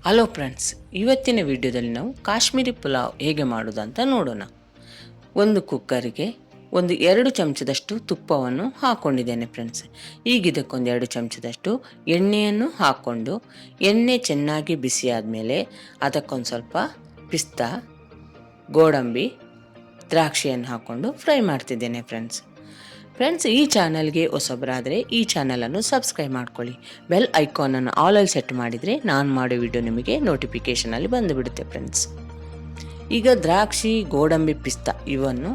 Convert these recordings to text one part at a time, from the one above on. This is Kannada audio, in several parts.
ಹಲೋ ಫ್ರೆಂಡ್ಸ್, ಇವತ್ತಿನ ವಿಡಿಯೋದಲ್ಲಿ ನಾವು ಕಾಶ್ಮೀರಿ ಪುಲಾವ್ ಹೇಗೆ ಮಾಡೋದಂತ ನೋಡೋಣ. ಒಂದು ಕುಕ್ಕರಿಗೆ 2 ಚಮಚದಷ್ಟು ತುಪ್ಪವನ್ನು ಹಾಕ್ಕೊಂಡಿದ್ದೇನೆ ಫ್ರೆಂಡ್ಸ್. ಈಗ ಇದಕ್ಕೊಂದು 2 ಚಮಚದಷ್ಟು ಎಣ್ಣೆಯನ್ನು ಹಾಕ್ಕೊಂಡು ಎಣ್ಣೆ ಚೆನ್ನಾಗಿ ಬಿಸಿ ಆದಮೇಲೆ ಅದಕ್ಕೊಂದು ಸ್ವಲ್ಪ ಪಿಸ್ತಾ, ಗೋಡಂಬಿ, ದ್ರಾಕ್ಷಿಯನ್ನು ಹಾಕ್ಕೊಂಡು ಫ್ರೈ ಮಾಡ್ತಿದ್ದೇನೆ ಫ್ರೆಂಡ್ಸ್. ಈ ಚಾನಲ್ಗೆ ಹೊಸಬರಾದರೆ ಈ ಚಾನಲನ್ನು ಸಬ್ಸ್ಕ್ರೈಬ್ ಮಾಡ್ಕೊಳ್ಳಿ. ಬೆಲ್ ಐಕಾನನ್ನು ಆಲಲ್ಲಿ ಸೆಟ್ ಮಾಡಿದರೆ ನಾನು ಮಾಡೋ ವಿಡಿಯೋ ನಿಮಗೆ ನೋಟಿಫಿಕೇಷನಲ್ಲಿ ಬಂದುಬಿಡುತ್ತೆ ಫ್ರೆಂಡ್ಸ್. ಈಗ ದ್ರಾಕ್ಷಿ, ಗೋಡಂಬಿ, ಪಿಸ್ತಾ ಇವನ್ನು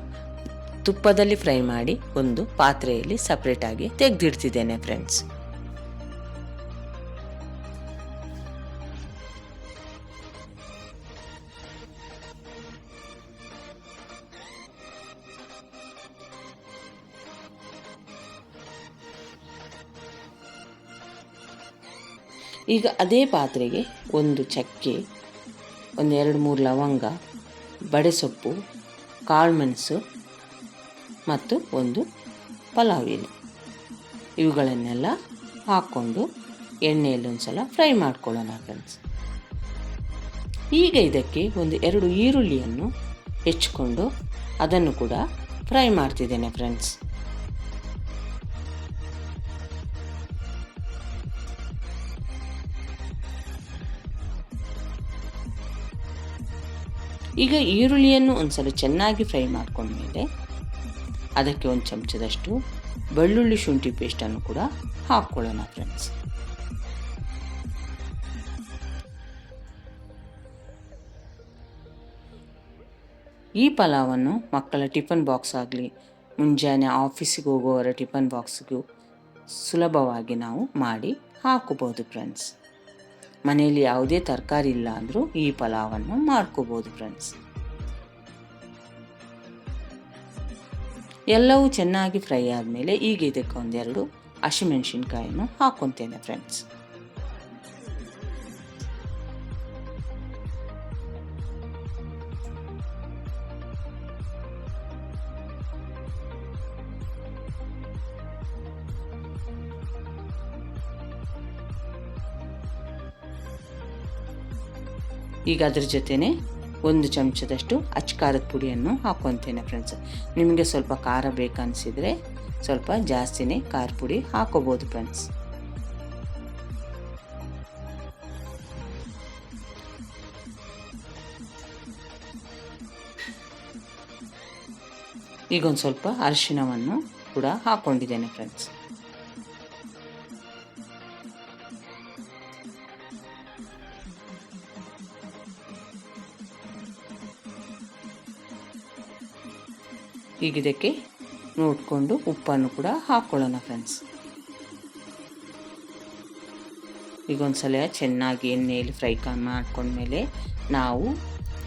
ತುಪ್ಪದಲ್ಲಿ ಫ್ರೈ ಮಾಡಿ ಒಂದು ಪಾತ್ರೆಯಲ್ಲಿ ಸಪ್ರೇಟಾಗಿ ತೆಗೆದಿಡ್ತಿದ್ದೇನೆ ಫ್ರೆಂಡ್ಸ್. ಈಗ ಅದೇ ಪಾತ್ರೆಗೆ ಒಂದು ಚಕ್ಕೆ, 2-3 ಲವಂಗ, ಬಡೆಸೊಪ್ಪು, ಕಾಳುಮೆಣಸು ಮತ್ತು ಒಂದು ಪಲಾವ್ ಎಲೆ ಇವುಗಳನ್ನೆಲ್ಲ ಹಾಕ್ಕೊಂಡು ಎಣ್ಣೆಯಲ್ಲಿ ಒಂದು ಸಲ ಫ್ರೈ ಮಾಡ್ಕೊಳ್ಳೋಣ ಫ್ರೆಂಡ್ಸ್. ಈಗ ಇದಕ್ಕೆ 2 ಈರುಳ್ಳಿಯನ್ನು ಹೆಚ್ಚಿಕೊಂಡು ಅದನ್ನು ಕೂಡ ಫ್ರೈ ಮಾಡ್ತಿದ್ದೇನೆ ಫ್ರೆಂಡ್ಸ್. ಈಗ ಈರುಳ್ಳಿಯನ್ನು ಒಂದ್ಸಲ ಚೆನ್ನಾಗಿ ಫ್ರೈ ಮಾಡ್ಕೊಂಡ್ಮೇಲೆ ಅದಕ್ಕೆ 1 ಚಮಚದಷ್ಟು ಬೆಳ್ಳುಳ್ಳಿ ಶುಂಠಿ ಪೇಸ್ಟನ್ನು ಕೂಡ ಹಾಕ್ಕೊಳ್ಳೋಣ ಫ್ರೆಂಡ್ಸ್. ಈ ಪಲಾವನ್ನು ಮಕ್ಕಳ ಟಿಫನ್ ಬಾಕ್ಸ್ ಆಗಲಿ, ಮುಂಜಾನೆ ಆಫೀಸಿಗೆ ಹೋಗುವವರ ಟಿಫನ್ ಬಾಕ್ಸ್ಗೂ ಸುಲಭವಾಗಿ ನಾವು ಮಾಡಿ ಹಾಕಬಹುದು ಫ್ರೆಂಡ್ಸ್. ಮನೆಯಲ್ಲಿ ಯಾವುದೇ ತರಕಾರಿ ಇಲ್ಲ ಅಂದರೂ ಈ ಪಲಾವನ್ನು ಮಾಡ್ಕೋಬೋದು ಫ್ರೆಂಡ್ಸ್. ಎಲ್ಲವೂ ಚೆನ್ನಾಗಿ ಫ್ರೈ ಆದಮೇಲೆ ಈಗ ಇದಕ್ಕೆ 2 ಹಸಿಮೆಣಸಿನ್ಕಾಯನ್ನು ಹಾಕ್ಕೊತೇನೆ ಫ್ರೆಂಡ್ಸ್. ಈಗ ಅದ್ರ ಜೊತೆನೆ 1 ಚಮಚದಷ್ಟು ಅಚ್ಚಕಾರದ ಪುಡಿಯನ್ನು ಹಾಕ್ಕೊತೇನೆ ಫ್ರೆಂಡ್ಸ್. ನಿಮಗೆ ಸ್ವಲ್ಪ ಖಾರ ಬೇಕನ್ನಿಸಿದರೆ ಸ್ವಲ್ಪ ಜಾಸ್ತಿನೇ ಖಾರ ಪುಡಿ ಹಾಕೋಬೋದು ಫ್ರೆಂಡ್ಸ್. ಈಗ ಒಂದು ಸ್ವಲ್ಪ ಅರಿಶಿಣವನ್ನು ಕೂಡ ಹಾಕ್ಕೊಂಡಿದ್ದೇನೆ ಫ್ರೆಂಡ್ಸ್. ಈಗ ಇದಕ್ಕೆ ನೋಡಿಕೊಂಡು ಉಪ್ಪನ್ನು ಕೂಡ ಹಾಕ್ಕೊಳ್ಳೋಣ ಫ್ರೆಂಡ್ಸ್. ಈಗ ಒಂದ್ಸಲ ಚೆನ್ನಾಗಿ ಎಣ್ಣೆಯಲ್ಲಿ ಫ್ರೈ ಮಾಡ್ಕೊಂಡ್ಮೇಲೆ ನಾವು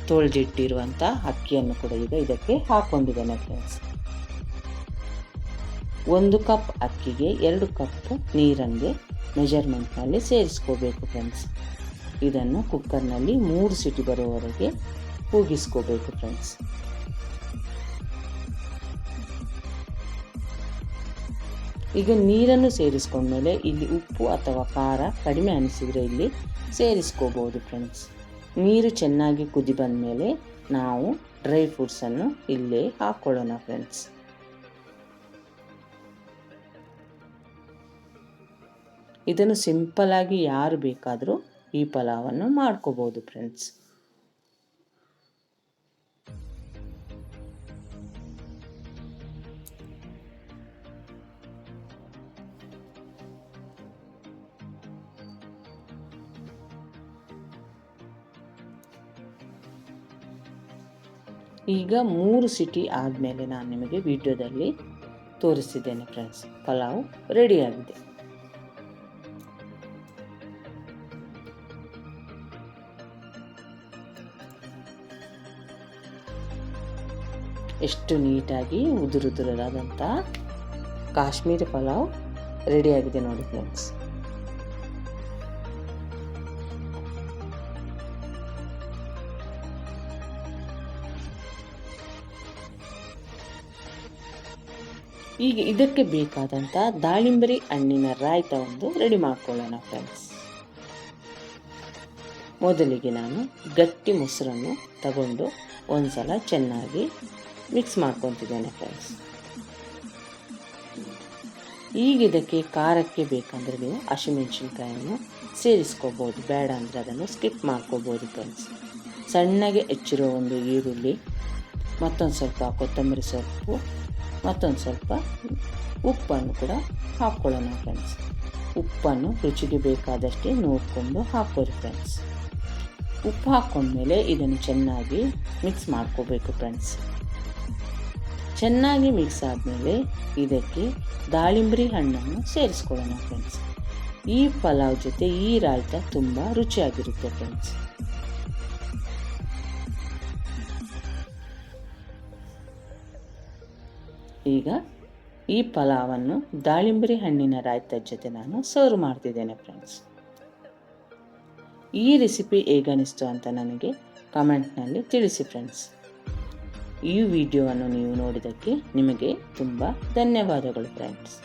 ತೊಳೆದಿಟ್ಟಿರುವಂಥ ಅಕ್ಕಿಯನ್ನು ಕೂಡ ಈಗ ಇದಕ್ಕೆ ಹಾಕ್ಕೊಂಡಿದ್ದೇನೆ ಫ್ರೆಂಡ್ಸ್. 1 ಕಪ್ ಅಕ್ಕಿಗೆ 2 ಕಪ್ ನೀರನ್ನು ಮೆಜರ್ಮೆಂಟ್ನಲ್ಲಿ ಸೇರಿಸ್ಕೋಬೇಕು ಫ್ರೆಂಡ್ಸ್. ಇದನ್ನು ಕುಕ್ಕರ್ನಲ್ಲಿ 3 ಸಿಟಿ ಬರುವವರೆಗೆ ಕೂಗಿಸ್ಕೋಬೇಕು ಫ್ರೆಂಡ್ಸ್. ಈಗ ನೀರನ್ನು ಸೇರಿಸ್ಕೊಂಡ್ಮೇಲೆ ಇಲ್ಲಿ ಉಪ್ಪು ಅಥವಾ ಖಾರ ಕಡಿಮೆ ಅನಿಸಿದರೆ ಇಲ್ಲಿ ಸೇರಿಸ್ಕೋಬೋದು ಫ್ರೆಂಡ್ಸ್. ನೀರು ಚೆನ್ನಾಗಿ ಕುದಿ ಬಂದಮೇಲೆ ನಾವು ಡ್ರೈ ಫ್ರೂಟ್ಸನ್ನು ಇಲ್ಲೇ ಹಾಕ್ಕೊಳ್ಳೋಣ ಫ್ರೆಂಡ್ಸ್. ಇದನ್ನು ಸಿಂಪಲಾಗಿ ಯಾರು ಬೇಕಾದರೂ ಈ ಪಲಾವನ್ನು ಮಾಡ್ಕೋಬೋದು ಫ್ರೆಂಡ್ಸ್. ಈಗ 3 ಸಿಟಿ ಆದಮೇಲೆ ನಾನು ನಿಮಗೆ ವಿಡಿಯೋದಲ್ಲಿ ತೋರಿಸಿದ್ದೇನೆ ಫ್ರೆಂಡ್ಸ್. ಪಲಾವ್ ರೆಡಿಯಾಗಿದೆ. ಎಷ್ಟು ನೀಟಾಗಿ ಉದುರುದುರಾದಂಥ ಕಾಶ್ಮೀರಿ ಪಲಾವ್ ರೆಡಿಯಾಗಿದೆ ನೋಡಿ ಫ್ರೆಂಡ್ಸ್. ಈಗ ಇದಕ್ಕೆ ಬೇಕಾದಂಥ ದಾಳಿಂಬರಿ ಹಣ್ಣಿನ ರಾಯ್ತ ಒಂದು ರೆಡಿ ಮಾಡ್ಕೊಳ್ಳೋಣ ಫ್ರೆಂಡ್ಸ್. ಮೊದಲಿಗೆ ನಾನು ಗಟ್ಟಿ ಮೊಸರನ್ನು ತಗೊಂಡು ಒಂದು ಸಲ ಚೆನ್ನಾಗಿ ಮಿಕ್ಸ್ ಮಾಡ್ಕೊತಿದ್ದೇನೆ ಫ್ರೆಂಡ್ಸ್. ಈಗ ಇದಕ್ಕೆ ಖಾರಕ್ಕೆ ಬೇಕಂದರೆ ನೀವು ಹಸಿಮೆಣಸಿನ್ಕಾಯನ್ನು ಸೇರಿಸ್ಕೋಬೋದು, ಬೇಡ ಅಂದರೆ ಅದನ್ನು ಸ್ಕಿಪ್ ಮಾಡ್ಕೋಬೋದು ಫ್ರೆಂಡ್ಸ್. ಸಣ್ಣಗೆ ಹೆಚ್ಚಿರೋ ಒಂದು ಈರುಳ್ಳಿ, ಮತ್ತೊಂದು ಸ್ವಲ್ಪ ಕೊತ್ತಂಬರಿ ಸೊಪ್ಪು, ಮತ್ತೊಂದು ಸ್ವಲ್ಪ ಉಪ್ಪನ್ನು ಕೂಡ ಹಾಕ್ಕೊಳ್ಳೋಣ ಫ್ರೆಂಡ್ಸ್. ಉಪ್ಪನ್ನು ರುಚಿಗೆ ಬೇಕಾದಷ್ಟೇ ನೋಡಿಕೊಂಡು ಹಾಕೋರಿ ಫ್ರೆಂಡ್ಸ್. ಉಪ್ಪು ಹಾಕ್ಕೊಂಡ್ಮೇಲೆ ಇದನ್ನು ಚೆನ್ನಾಗಿ ಮಿಕ್ಸ್ ಮಾಡ್ಕೋಬೇಕು ಫ್ರೆಂಡ್ಸ್. ಚೆನ್ನಾಗಿ ಮಿಕ್ಸ್ ಆದಮೇಲೆ ಇದಕ್ಕೆ ದಾಳಿಂಬರಿ ಹಣ್ಣನ್ನು ಸೇರಿಸ್ಕೊಳ್ಳೋಣ ಫ್ರೆಂಡ್ಸ್. ಈ ಪಲಾವ್ ಜೊತೆ ಈ ರಾಯ್ತ ತುಂಬ ರುಚಿಯಾಗಿರುತ್ತೆ ಫ್ರೆಂಡ್ಸ್. ಈಗ ಈ ಪಲಾವನ್ನು ದಾಳಿಂಬರಿ ಹಣ್ಣಿನ ರಾಯ್ತದ ಜೊತೆ ನಾನು ಸರ್ವ್ ಮಾಡ್ತಿದ್ದೇನೆ ಫ್ರೆಂಡ್ಸ್. ಈ ರೆಸಿಪಿ ಹೇಗನಿಸ್ತು ಅಂತ ನನಗೆ ಕಮೆಂಟ್ನಲ್ಲಿ ತಿಳಿಸಿ ಫ್ರೆಂಡ್ಸ್. ಈ ವಿಡಿಯೋವನ್ನು ನೀವು ನೋಡಿದ್ದಕ್ಕೆ ನಿಮಗೆ ತುಂಬ ಧನ್ಯವಾದಗಳು ಫ್ರೆಂಡ್ಸ್.